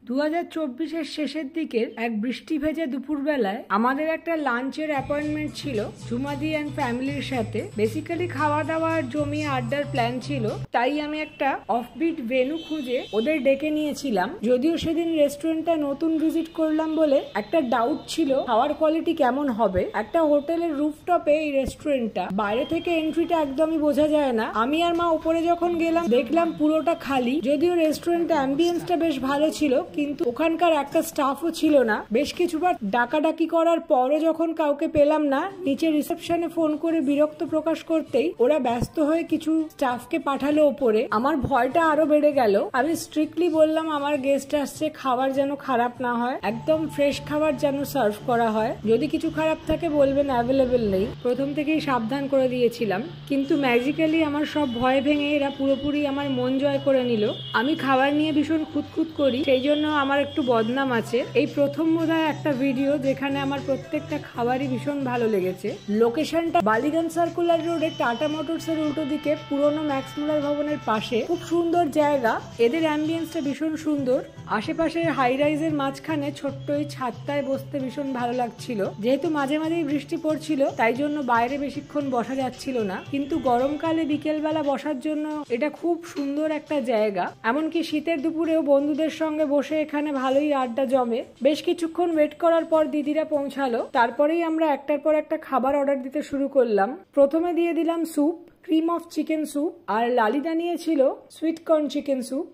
2024-এর শেষের দিকের এক বৃষ্টি ভেজা দুপুরবেলায় আমাদের একটা লাঞ্চের অ্যাপয়েন্টমেন্ট ছিল ঝুমাদি অ্যান্ড ফ্যামিলির সাথে। বেসিক্যালি খাওয়া দাওয়ার জমিয়ে আড্ডার প্ল্যান ছিল, তাই আমি একটা অফবিট ভেন্যু খুঁজে ওদের ডেকে নিয়েছিলাম। যদিও সেদিন রেস্টুরেন্টটা নতুন ভিজিট করলাম বলে একটা ডাউট ছিল খাওয়ার কোয়ালিটি কেমন হবে। একটা হোটেলের রুফটপে এই রেস্টুরেন্টটা, বাইরে থেকে এন্ট্রিটা একদমই বোঝা যায় না। আমি আর মা উপরে যখন গেলাম দেখলাম পুরোটা খালি। যদিও রেস্টুরেন্টের অ্যাম্বিয়েন্সটা বেশ ভালো ছিল, কিন্তু ওখানকার একটা স্টাফও ছিল না। বেশ কিছুবার ডাকাডাকি করার পরও যখন কাউকে পেলাম না, নিচে রিসেপশনে ফোন করে বিরক্ত প্রকাশ করতেই ওরা ব্যস্ত হয়ে কিছু স্টাফকে পাঠালো ওপরে। আমার ভয়টা আরো বেড়ে গেল। আমি স্ট্রিক্টলি বললাম আমার গেস্ট আসছে, খাবার যেন খারাপ না হয়, একদম ফ্রেশ খাবার যেন সার্ভ করা হয়, যদি কিছু খারাপ থাকে বলবেন, অ্যাভেলেবেল নেই। প্রথম থেকেই সাবধান করে দিয়েছিলাম, কিন্তু ম্যাজিক্যালি আমার সব ভয় ভেঙে এরা পুরোপুরি আমার মন জয় করে নিল। আমি খাবার নিয়ে ভীষণ খুঁতখুত করি, সেই জন্য আমার একটু বদনাম আছে। এই প্রথম বোধহয় একটা ভিডিও যেখানে আমার প্রত্যেকটা খাবারই ভীষণ ভালো লেগেছে। লোকেশনটা বালিগঞ্জ সার্কুলার রোডে টাটা মোটরস এর উল্টো দিকে পুরনো ম্যাক্স মুলার ভবনের পাশে। খুব সুন্দর জায়গা, এদের অ্যাম্বিয়েন্সটা ভীষণ সুন্দর। আশেপাশে হাই রাইজের মাঝখানে ছোট্ট এই ছাদটায় বসতে ভীষণ ভালো লাগছিল। যেহেতু মাঝে মাঝেই বৃষ্টি পড়ছিল, তাই জন্য বাইরে বেশিক্ষণ বসা যাচ্ছিল না, কিন্তু গরমকালে বিকেলবেলা বসার জন্য এটা খুব সুন্দর একটা জায়গা। এমনকি শীতের দুপুরেও বন্ধুদের সঙ্গে বসে এখানে ভালোই আড্ডা জমে। বেশ কিছুক্ষণ ওয়েট করার পর দিদিরা পৌঁছালো, তারপরেই আমরা একটার পর একটা খাবার অর্ডার দিতে শুরু করলাম। প্রথমে দিয়ে দিলাম soup, cream of chicken soup, আর লালিদা নিয়েছিল সুইট কর্ন চিকেন স্যুপ।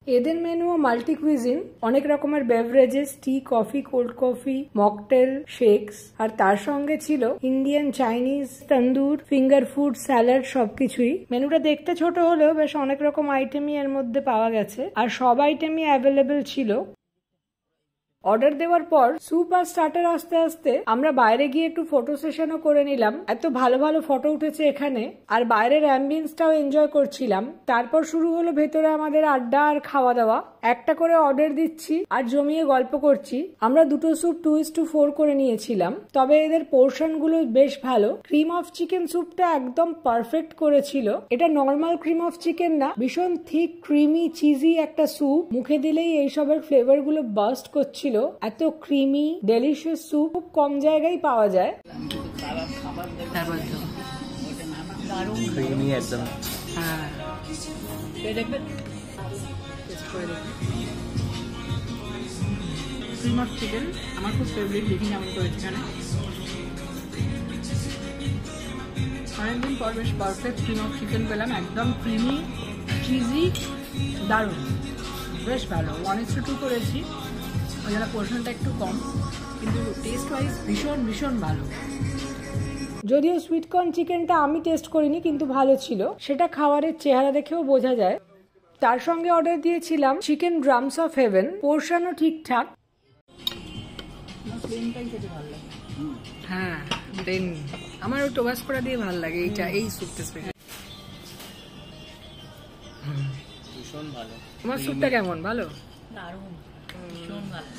এদের মেনুও মাল্টি কুইজিন, অনেক রকমের beverages, tea, coffee, cold coffee, mocktail, shakes, আর তার সঙ্গে ছিল Indian, Chinese, tandoor, finger food, salad, সবকিছুই। মেনুটা দেখতে ছোট হলেও বেশ অনেক রকম আইটেমই এর মধ্যে পাওয়া গেছে, আর সব আইটেমই অ্যাভেলেবেল ছিল। অর্ডার দেওয়ার পর স্যুপ আর স্টার্টার আসতে আসতে আমরা বাইরে গিয়ে একটু ফটো সেশনও করে নিলাম। এত ভালো ভালো ফটো উঠেছে এখানে, আর বাইরের অ্যাম্বিয়েন্সটাও এনজয় করছিলাম। তারপর শুরু হলো ভেতরে আমাদের আড্ডা আর খাওয়া দাওয়া। একটা করে অর্ডার দিচ্ছি আর জমিয়ে গল্প করছি। আমরা দুটো স্যুপ 2:4 করে নিয়েছিলাম, তবে এদের পোর্শন গুলো বেশ ভালো। ক্রিম অফ চিকেন স্যুপটা একদম পারফেক্ট করেছিল। এটা নর্মাল ক্রিম অফ চিকেন না, ভীষণ থিক, ক্রিমি, চিজি একটা স্যুপ। মুখে দিলেই এইসবের ফ্লেভার গুলো বাস্ট করছিল। এত ক্রিমি ডেলিশিয়াস স্যুপ খুব কম জায়গায় পাওয়া যায়। ক্রিম অফ চিকেন আমার খুব ফেভারিট, দেখি কেমন করেছে এখানে। অনেকদিন পর বেশ পারফেক্ট ক্রিম অফ চিকেন পেলাম, একদম ক্রিমি, চিজি, দারুণ, বেশ ভালো। 1:2 করেছি, ওই জন্য পোর্শনটা একটু কম, কিন্তু টেস্ট ওয়াইজ ভীষণ ভীষণ ভালো। যদিও সুইট কর্ন চিকেনটা আমি টেস্ট করিনি, কিন্তু ভালো ছিল, সেটা খাবারের চেহারা দেখেও বোঝা যায়। তার সঙ্গে অর্ডার দিয়েছিলাম চিকেন ড্রামস অফ হেভেন, পোর্শনও ঠিকঠাক। হ্যাঁ, ব্রেন আমার ওই টোবাস করা দিয়ে ভালো লাগে এইটা, এই স্যুপটা স্পেশাল। ভীষণ ভালো। তোমার স্যুপটা কেমন? ভালো, দারুণ, ভীষণ ভালো।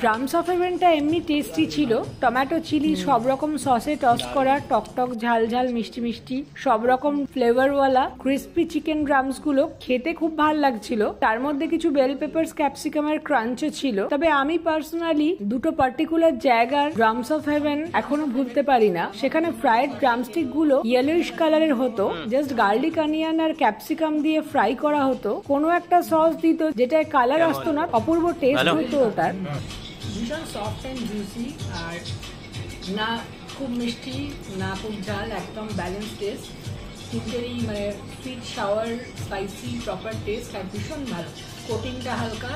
ড্রামস অফ হেভেনটা এমনি টেস্টি ছিল, টমেটো, চিলি, সব রকম সসে টস করা, টকটক, ঝাল ঝাল, মিষ্টি মিষ্টি, সব রকম ফ্লেভারওয়ালা ক্রিস্পি চিকেন ড্রামস গুলো খেতে খুব ভালো লাগছিল। তার মধ্যে কিছু বেল পেপারস, ক্যাপসিকামের ক্রাঞ্চও ছিল। তবে আমি পার্সোনালি দুটো পার্টিকুলার জায়গার ড্রামস অফ হেভেন এখনো ভুলতে পারি না। সেখানে ফ্রাইড ড্রামস্টিক গুলো ইয়েলোইশ কালারের হতো, জাস্ট গার্লিক, অনিয়ন আর ক্যাপসিকাম দিয়ে ফ্রাই করা হতো। কোনো একটা সস দিত যেটায় কালার আসতো না, অপূর্ব টেস্ট হতো ওটার। ভীষণ সফট অ্যান্ড জুসি, আর না খুব মিষ্টি না খুব ঝাল, একদম ব্যালেন্স টেস্ট। তিনটেরই মানে sweet, sour, spicy, proper taste, আর ভীষণ ভালো। কোটিংটা হালকা,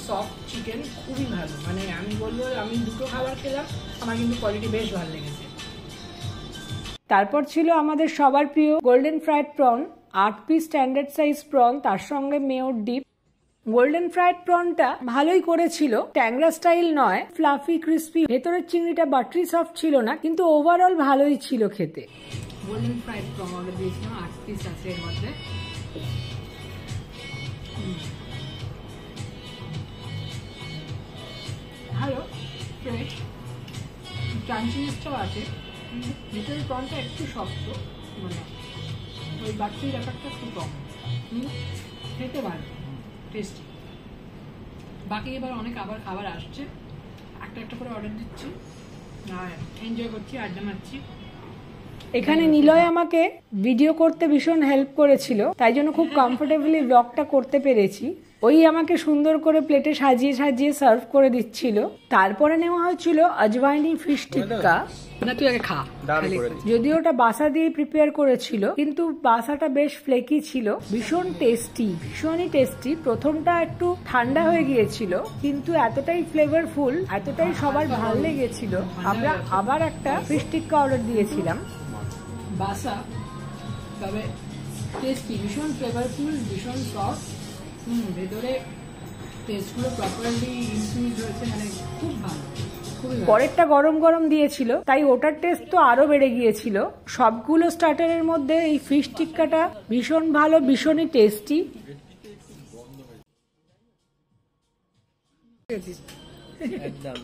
সফট চিকেন, খুবই ভালো। মানে আমি বলবো, আমি দুটো খাবার খেলাম, আমার কিন্তু কোয়ালিটি বেশ ভালো লেগেছে। তারপর ছিল আমাদের সবার প্রিয় golden fried prawn, 8 piece standard size prawn, তার সঙ্গে মেয়োর ডিপ। গোল্ডেন ফ্রাইড প্রনটা ভালোই করেছিল, ট্যাংরা স্টাইল নয়, ফ্লাফি, ক্রিস্পি। ভেতরের চিংড়িটা বাটারি সফট ছিল না, কিন্তু ওভারঅল ভালোই ছিল খেতে। গোল্ডেন ফ্রাইড প্রন অর্ডার দিয়েছিলাম, 8 পিস আছে এর মধ্যে। ভালো, ফ্রেশ, ক্রাঞ্চিনেসটাও আছে। ভিতরের প্রনটা একটু শক্ত, মানে ওই বাটারি ব্যাপারটা খুব কম, খেতে ভালো, টেস্টি। বাকি এবার অনেক আবার খাবার আসছে, একটা একটা করে অর্ডার দিচ্ছি আর এনজয় করছি, আড্ডা মারছি। এখানে নিলয় আমাকে ভিডিও করতে ভীষণ হেল্প করেছিল, তাই জন্য খুব কমফোর্টেবলি ব্লগটা করতে পেরেছি। ওই আমাকে সুন্দর করে প্লেটে সাজিয়ে সাজিয়ে সার্ভ করে দিচ্ছিল। তারপরে নেওয়া হয়েছিল আজওয়াইনি ফিশ টিক্কা। না তুই আগে খা। যদিও ওটা বাসা দিয়ে প্রিপেয়ার করেছিল, কিন্তু বাসাটা বেশ ফ্লেকি ছিল, ভীষণ টেস্টি, ভীষণই টেস্টি। প্রথমটা একটু ঠান্ডা হয়ে গিয়েছিল, কিন্তু এতটাই ফ্লেভারফুল, এতটাই সবার ভালো লেগেছিল, আমরা আবার একটা ফিশ টিক্কা অর্ডার দিয়েছিলাম। বাসা তবে টেস্টি, ভীষণ ফ্লেভারফুল, ভীষণ সফট, ভেতরে টেস্টগুলো প্রপারলি ইনফিউজ হয়েছে, মানে খুব ভালো। পরেরটা গরম গরম দিয়েছিল, তাই ওটার টেস্ট তো আরো বেড়ে গিয়েছিল। সবগুলো স্টার্টারের মধ্যে এই ফিশ টিক্কাটা ভীষণ ভালো, ভীষণই টেস্টি। একদম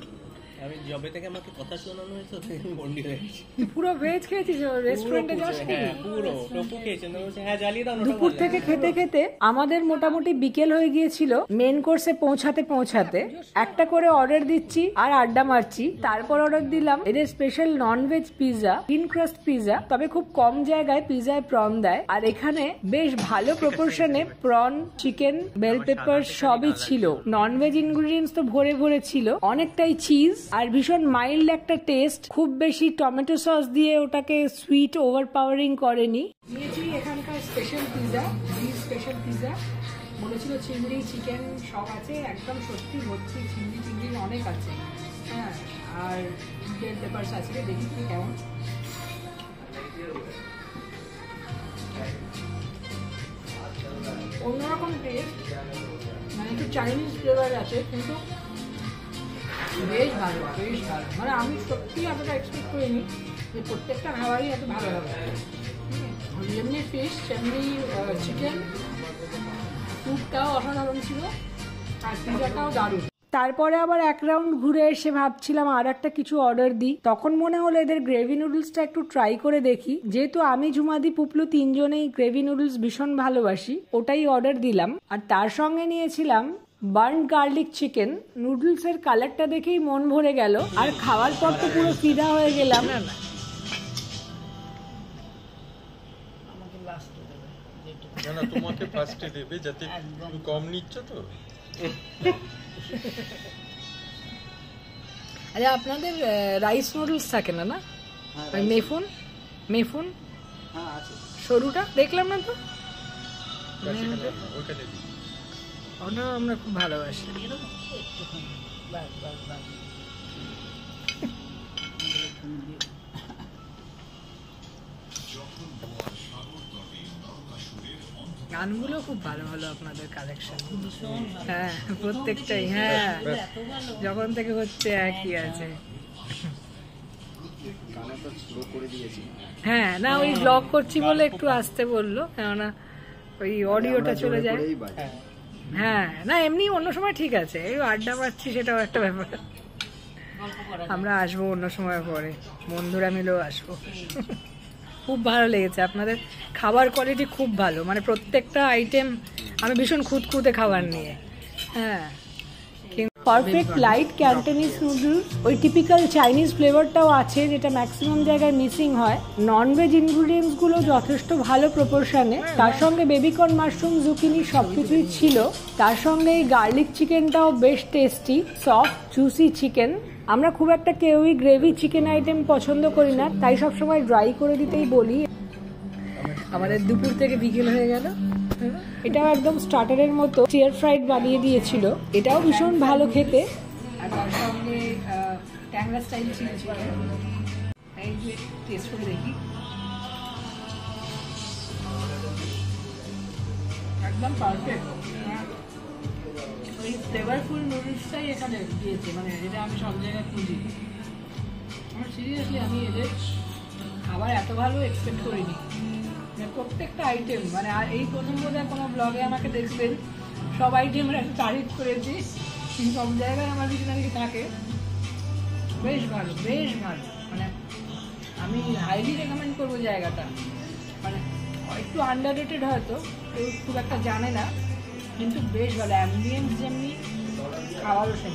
আমি জবে থেকে আমাকে কথা শোনানো হয়েছে আমি বন্ডি হয়ে গেছি। পুরো ভেজ খেয়েছিস? রেস্টুরেন্টে যাস? হ্যাঁ পুরো টপু খেয়েছেন, হ্যাঁ জ্বালিয়ে দাও। দুপুর থেকে খেতে খেতে আমাদের মোটামুটি বিকেল হয়ে গিয়েছিল। মেন কোর্সে পৌঁছাতে একটা করে অর্ডার দিচ্ছি আর আড্ডা মারছি। তারপর অর্ডার দিলাম এদের special non veg pizza, thin crust pizza, তবে খুব কম জায়গায় পিৎজায় প্রন দেয়, আর এখানে বেশ ভালো প্রপোর্শনে প্রন, চিকেন, বেল পেপার সবই ছিল। নন ভেজ ইনগ্রিডিয়েন্টস তো ভরে ভরে ছিল, অনেকটাই চিজ আর ভীষণ মাইল্ড একটা টেস্ট, খুব বেশি টমেটো সস দিয়ে ওটাকে সুইট ওভারপাওয়ারিং করেনি। নিয়েছি এখানকার স্পেশাল পিৎজা, স্পেশাল পিৎজা বলেছিল চিংড়ি চিকেন সব আছে, একদম সত্যি ভর্তি চিংড়ি অনেক আছে, হ্যাঁ, আর বেল পেপারস আছে, দেখি কি কেমন। অন্যরকম টেস্ট, মানে একটু চাইনিজ ফ্লেভার আছে, কিন্তু বেশ ভালো, বেশ ভালো। মানে আমি সত্যি এতটা এক্সপেক্ট করিনি যে প্রত্যেকটা খাবারই এত ভালো হবে। যেমনি ফিশ তেমনি চিকেন, স্যুপটাও অসাধারণ ছিল, আর পিজাটাও দারুণ। তারপরে আবার এক রাউন্ড ঘুরে এসে ভাবছিলাম আর একটা কিছু অর্ডার দিই, তখন মনে হলো এদের গ্রেভি নুডলসটা একটু ট্রাই করে দেখি। যেহেতু আমি, ঝুমাদি, পুপলু তিনজনেই গ্রেভি নুডলস ভীষণ ভালোবাসি, ওটাই অর্ডার দিলাম। আর তার সঙ্গে নিয়েছিলাম বার্ন গার্লিক চিকেন। নুডলসের কালারটা দেখেই মন ভরে গেল, আর খাওয়ার পর তো পুরো ফিদা হয়ে গেলাম। না তোমাকে ফার্স্টে দেবে, যাতে তুমি কম নিচ্ছ তো। আরে আপনাদের রাইস নুডলস থাকে না? না মেফুন সরুটা দেখলাম না তো, ওটা আমরা খুব ভালোবাসি। গানগুলো খুব ভালো ভালো আপনাদের কালেকশন, হ্যাঁ প্রত্যেকটাই, হ্যাঁ যখন থেকে হচ্ছে একই আছে। হ্যাঁ না, ওই ব্লগ করছি বলে একটু আসতে বললো, কেননা ওই অডিওটা চলে যায়। হ্যাঁ না, এমনি অন্য সময় ঠিক আছে, এই আড্ডা মারছি সেটাও একটা ব্যাপার। আমরা আসবো অন্য সময় পরে, বন্ধুরা মিলেও আসবো। খুব ভালো লেগেছে আপনাদের খাবার কোয়ালিটি, খুব ভালো, মানে প্রত্যেকটা আইটেম। আমি ভীষণ খুঁতখুঁতে খাবার নিয়ে, হ্যাঁ। পারফেক্ট লাইট ক্যান্টনিজ নুডলস, ওই টিপিক্যাল চাইনিজ ফ্লেভারটাও আছে, যেটা ম্যাক্সিমাম জায়গায় মিসিং হয়। নন ভেজ ইনগ্রিডিয়েন্টস গুলো যথেষ্ট ভালো প্রপোর্শনে, তার সঙ্গে বেবিকর্ন, মাশরুম, জুকিনি সবকিছুই ছিল। তার সঙ্গে এই গার্লিক চিকেনটাও বেশ টেস্টি, সফট জুসি চিকেন। আমরা খুব একটা কেউই গ্রেভি চিকেন আইটেম পছন্দ করি না, তাই সবসময় ড্রাই করে দিতেই বলি। আমাদের দুপুর থেকে বিকেল হয়ে গেল। এটাও একদম স্টার্টারের মতো স্টিয়ার ফ্রাইড বানিয়ে দিয়েছিল, এটাও ভীষণ ভালো খেতে। আর তার সঙ্গে ট্যাংরা স্টাইল চিলি চিকেন, এই যে টেস্ট করে দেখি, একদম পারফেক্ট। ওই ফ্লেভারফুল নুডলসটাই এখানে দিয়েছে, মানে যেটা আমি সব জায়গায় খুঁজি। আমার সিরিয়াসলি আমি এদের খাবার এত ভালো এক্সপেক্ট করিনি, মানে প্রত্যেকটা আইটেম, মানে আর এই প্রথম বোধহয় কোনো ব্লগে আমাকে দেখবেন সব আইটেমের একটা তারিফ করেছি, সব জায়গায় আমার কিছু না কিছু থাকে। বেশ ভালো, বেশ ভালো, মানে আমি হাইলি রেকমেন্ড করবো জায়গাটা। মানে একটু আন্ডাররেটেড হয়তো, কেউ খুব একটা জানে না, কিন্তু বেশ ভালো। অ্যাম্বিয়েন্স যেমনি, খাওয়ারও সেম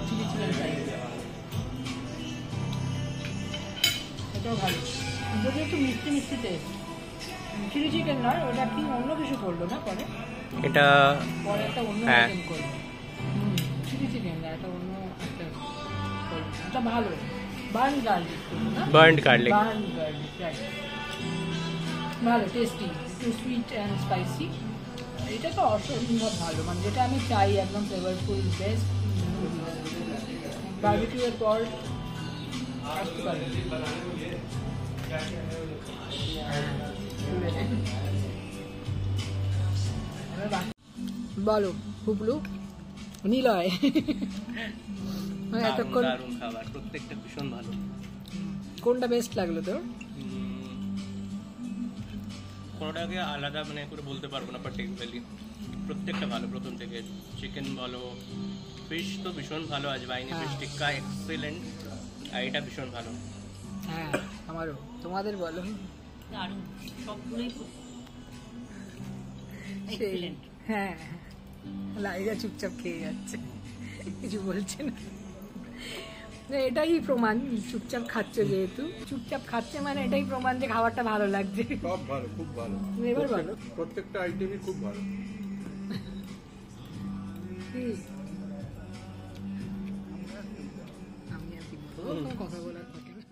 চিলি চিকেন ফ্রাই, এটাও ভালো, যদি একটু মিষ্টি মিষ্টি টেস্ট। চিলি চিকেন নয়, ওটা কি অন্য কিছু করলো না পরে, এটা পরে একটা অন্য হ্যাঁ। আইটেম করলো। চিলি চিকেন না, এটা অন্য একটা করলো। এটা ভালো, burn garlic, burned garlic. Burn garlic, right, ভালো টেস্টি, একটু সুইট অ্যান্ড স্পাইসি। এটা তো অসম্ভব ভালো, মানে যেটা আমি চাই, একদম ফ্লেভারফুল, বেস্ট বারবিকিউ এর পর আসতে পারে। বলো হুবলু, নিলয়, এতক্ষণ দারুণ খাবার, প্রত্যেকটা ভীষণ ভালো। কোনটা বেস্ট লাগলো তোর? কোনোটাকে আলাদা মানে করে বলতে পারবো না পার্টিকুলারলি, প্রত্যেকটা ভালো প্রথম থেকে। চিকেন ভালো, ফিশ তো ভীষণ ভালো, আজ বাইনি ফিশ টিক্কা এক্সেলেন্ট, আর এটা ভীষণ ভালো। হ্যাঁ আমারও, তোমাদের বলো। দারুণ, সবগুলোই খুব সেই, excellent। হ্যাঁ লাইগা চুপচাপ খেয়ে যাচ্ছে, কিছু বলছে না। না, এটাই প্রমাণ, চুপচাপ খাচ্ছে, যেহেতু চুপচাপ খাচ্ছে মানে এটাই প্রমাণ যে খাবারটা ভালো লাগছে। সব ভালো, খুব ভালো, এবার ভালো, প্রত্যেকটা আইটেমই খুব ভালো। আমি আর কি বলবো, কোনো কথা বলার থাকে না।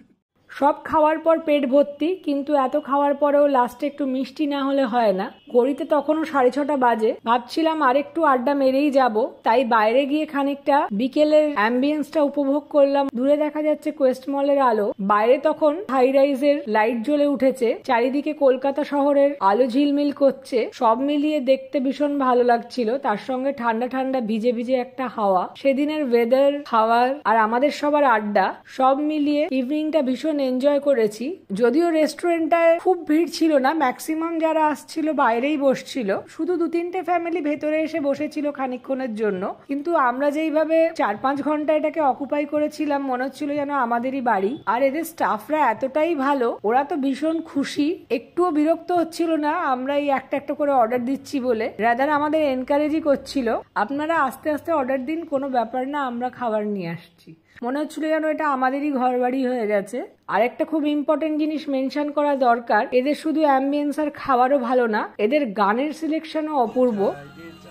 সব খাওয়ার পর পেট ভর্তি, কিন্তু এত খাওয়ার পরেও লাস্টে একটু মিষ্টি না হলে হয় না। ঘড়িতে তখনও 6:30 বাজে। ভাবছিলাম আর একটু আড্ডা মেরেই যাব, তাই বাইরে গিয়ে খানিকটা বিকেলের অ্যাম্বিয়েন্সটা উপভোগ করলাম। দূরে দেখা যাচ্ছে কোয়েস্ট মলের আলো, বাইরে তখন হাই রাইজের লাইট জ্বলে উঠেছে, চারিদিকে কলকাতা শহরের আলো ঝিলমিল করছে। সব মিলিয়ে দেখতে ভীষণ ভালো লাগছিল, তার সঙ্গে ঠান্ডা ঠান্ডা ভিজে ভিজে একটা হাওয়া। সেদিনের ওয়েদার, খাবার আর আমাদের সবার আড্ডা, সব মিলিয়ে ইভিনিংটা ভীষণ এনজয় করেছি। যদিও রেস্টুরেন্টটায় খুব ভিড় ছিল না, ম্যাক্সিমাম যারা আসছিল বাইরেই বসছিল, শুধু 2-3টে ফ্যামিলি ভেতরে এসে বসেছিল খানিকক্ষণের জন্য। কিন্তু আমরা যেইভাবে 4-5 ঘন্টা এটাকে অকুপাই করেছিলাম, মনে হচ্ছিল যেন আমাদেরই বাড়ি। আর এদের স্টাফরা এতটাই ভালো, ওরা তো ভীষণ খুশি, একটুও বিরক্ত হচ্ছিল না আমরা এই একটা একটা করে অর্ডার দিচ্ছি বলে, রাদার আমাদের এনকারেজই করছিল, আপনারা আস্তে আস্তে অর্ডার দিন, কোনো ব্যাপার না, আমরা খাবার নিয়ে আসছি। মনে হচ্ছিল যেন এটা আমাদেরই ঘর বাড়ি হয়ে গেছে। আরেকটা খুব ইম্পর্টেন্ট জিনিস মেনশন করা দরকার, এদের শুধু অ্যাম্বিয়েন্স আর খাবারও ভালো না, এদের গানের সিলেকশনও অপূর্ব।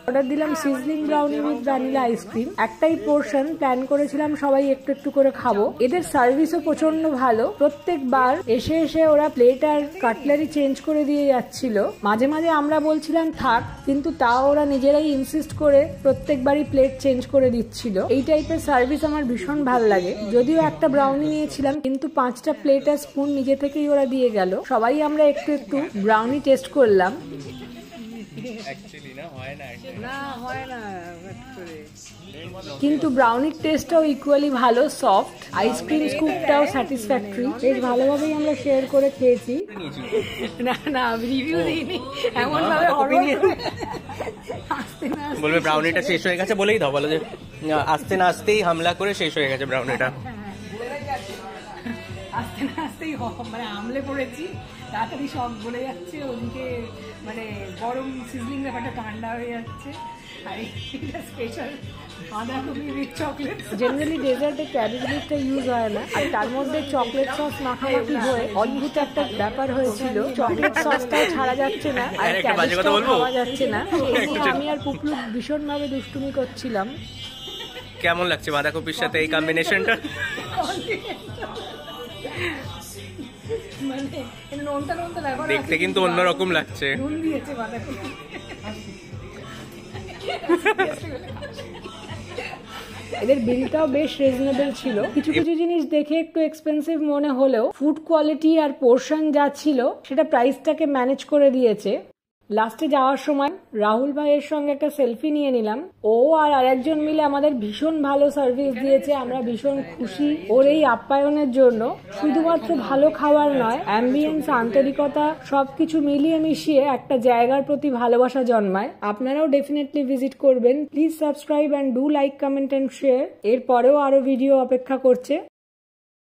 অর্ডার দিলাম sizzling brownie with vanilla ice cream, একটাই পোর্শন, প্ল্যান করেছিলাম সবাই একটু একটু করে খাবো। এদের সার্ভিসও প্রচন্ড ভালো, প্রত্যেকবার এসে এসে ওরা প্লেট আর কাটলারি চেঞ্জ করে দিয়ে যাচ্ছিল। মাঝে মাঝে আমরা বলছিলাম থাক, কিন্তু তাও ওরা নিজেরাই ইনসিস্ট করে প্রত্যেকবারই প্লেট চেঞ্জ করে দিচ্ছিল। এই টাইপের সার্ভিস আমার ভীষণ ভালো লাগে। যদিও একটা ব্রাউনি নিয়েছিলাম, কিন্তু 5টা প্লেট আর স্পুন নিজে থেকেই ওরা দিয়ে গেল। সবাই আমরা একটু একটু ব্রাউনি টেস্ট করলাম। অ্যাকচুয়ালি না হয় না, না হয় না, কিন্তু ব্রাউনির টেস্টটাও ইকুয়ালি ভালো, সফট। Ice cream স্কুপটাও satisfactory. বেশ ভালোভাবেই আমরা শেয়ার করে খেয়েছি। না না রিভিউ দিইনি, এমন ভাবে বলবে ব্রাউনিটা শেষ হয়ে গেছে বলেই দাও, বলো যে আসতে না আসতেই হামলা করে শেষ হয়ে গেছে ব্রাউনিটা। আস্তে না আস্তেই মানে আমলে পড়েছি, তাড়াতাড়ি সব বলে যাচ্ছে, ওদিকে মানে গরম সিজলিং ব্যাপারটা ঠান্ডা হয়ে যাচ্ছে। আর এটা স্পেশাল বাঁধাকপি উইথ চকলেট। জেনারেলি ডেজার্টে ক্যাবেজ লিভটা ইউজ হয় না, আর তার মধ্যে চকলেট সস মাখামাখি হয়ে অদ্ভুত একটা ব্যাপার হয়েছিল। চকলেট সসটাও ছাড়া যাচ্ছে না, আর ক্যাবেজটাও খাওয়া যাচ্ছে না। সেই নিয়ে আমি আর পুপলু ভীষণ ভাবে দুষ্টুমি করছিলাম। কেমন লাগছে বাঁধাকপির সাথে এই কম্বিনেশনটা? মানে নোনতা নোনতা ব্যাপার, দেখতে কিন্তু অন্যরকম লাগছে। নুন দিয়েছে বাঁধাকপি। এদের বিলটাও বেশ রিজনেবল ছিল। কিছু কিছু জিনিস দেখে একটু এক্সপেন্সিভ মনে হলেও ফুড কোয়ালিটি আর পোর্শন যা ছিল সেটা প্রাইসটাকে ম্যানেজ করে দিয়েছে। লাস্টে যাওয়ার সময় রাহুল ভাইয়ের সঙ্গে একটা সেলফি নিয়ে নিলাম। ও আর আরেকজন মিলে আমাদের ভীষণ ভালো সার্ভিস দিয়েছে, আমরা ভীষণ খুশি ওর এই আপ্যায়নের জন্য। শুধুমাত্র ভালো খাবার নয়, অ্যাম্বিয়েন্স, আন্তরিকতা সবকিছু মিলিয়ে মিশিয়ে একটা জায়গার প্রতি ভালোবাসা জন্মায়। আপনারাও ডেফিনেটলি ভিজিট করবেন। Please subscribe and do like, comment and share. এরপরেও আরো ভিডিও অপেক্ষা করছে।